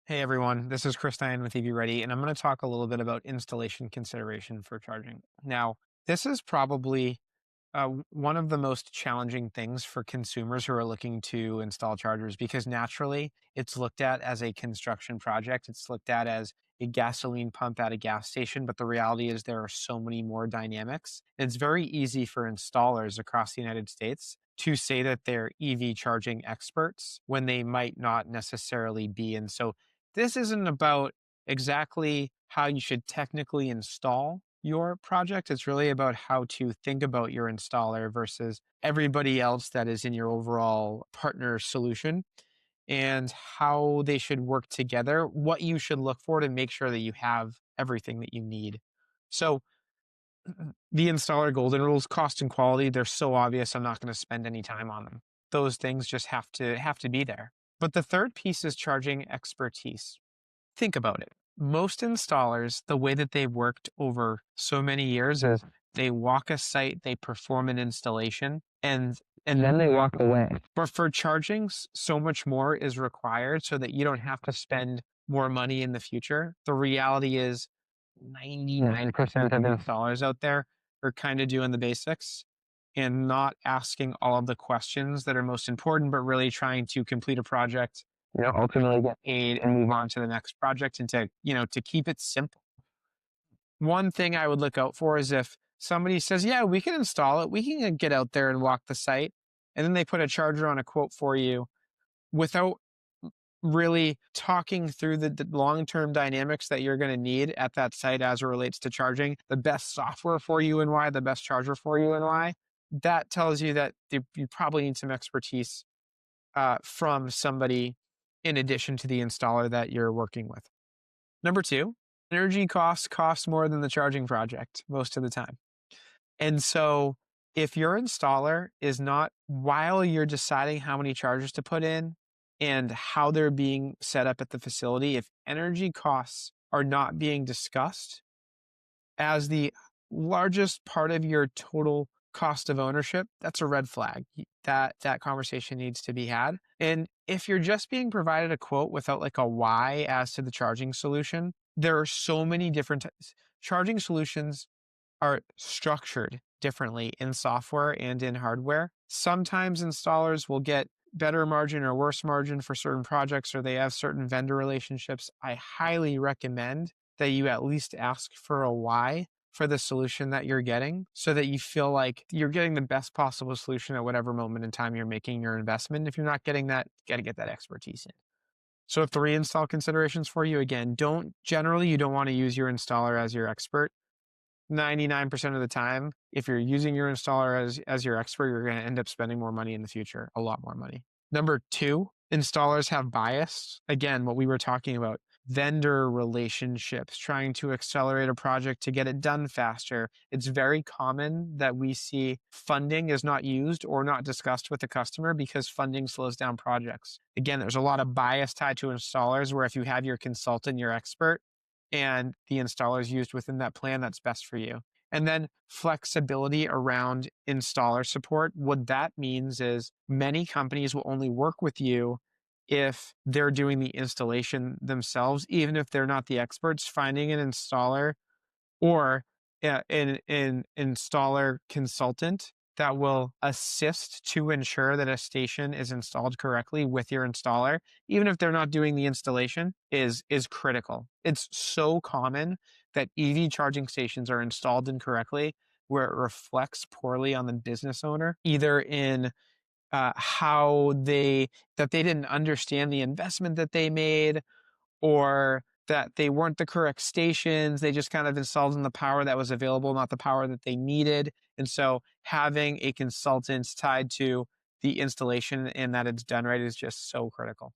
Hey everyone, this is Chris Stein with EV Ready, and I'm going to talk a little bit about installation consideration for charging. Now, this is probably one of the most challenging things for consumers who are looking to install chargers because naturally it's looked at as a construction project. It's looked at as a gasoline pump at a gas station, but the reality is there are so many more dynamics. It's very easy for installers across the United States to say that they're EV charging experts when they might not necessarily be. And so this isn't about exactly how you should technically install your project. It's really about how to think about your installer versus everybody else that is in your overall partner solution and how they should work together, what you should look for to make sure that you have everything that you need. So the installer golden rules, cost and quality, they're so obvious. I'm not going to spend any time on them. Those things just have to be there. But the third piece is charging expertise. Think about it. Most installers, the way that they've worked over so many years is they walk a site, they perform an installation, and then they walk away. But for charging, so much more is required so that you don't have to spend more money in the future. The reality is 99% of installers out there are kind of doing the basics and not asking all of the questions that are most important, but really trying to complete a project, ultimately get paid and move on to the next project and to keep it simple. One thing I would look out for is if somebody says, yeah, we can install it, we can get out there and walk the site, and then they put a charger on a quote for you without really talking through the long-term dynamics that you're going to need at that site as it relates to charging, the best software for you and why, the best charger for you and why, that tells you that you probably need some expertise from somebody in addition to the installer that you're working with. Number two, energy costs cost more than the charging project most of the time. And so if your installer is not, while you're deciding how many chargers to put in and how they're being set up at the facility, if energy costs are not being discussed as the largest part of your total cost of ownership, that's a red flag. That conversation needs to be had. And if you're just being provided a quote without like a why as to the charging solution, there are so many different charging solutions are structured differently in software and in hardware. Sometimes installers will get better margin or worse margin for certain projects, or they have certain vendor relationships. I highly recommend that you at least ask for a why for the solution that you're getting so that you feel like you're getting the best possible solution at whatever moment in time you're making your investment. If you're not getting that, you got to get that expertise in. So three install considerations for you. Again, you don't want to use your installer as your expert. 99% of the time, if you're using your installer as your expert, you're going to end up spending more money in the future, a lot more money. Number two, installers have bias. Again, what we were talking about, vendor relationships, trying to accelerate a project to get it done faster. It's very common that we see funding is not used or not discussed with the customer because funding slows down projects. Again, there's a lot of bias tied to installers where if you have your consultant, your expert, and the installer is used within that plan, that's best for you. And then flexibility around installer support. What that means is many companies will only work with you if they're doing the installation themselves, even if they're not the experts. Finding an installer or an installer consultant that will assist to ensure that a station is installed correctly with your installer, even if they're not doing the installation, is critical. It's so common that EV charging stations are installed incorrectly, where it reflects poorly on the business owner, either in how that they didn't understand the investment that they made, or that they weren't the correct stations. They just kind of installed in the power that was available, not the power that they needed. And so having a consultant tied to the installation and that it's done right is just so critical.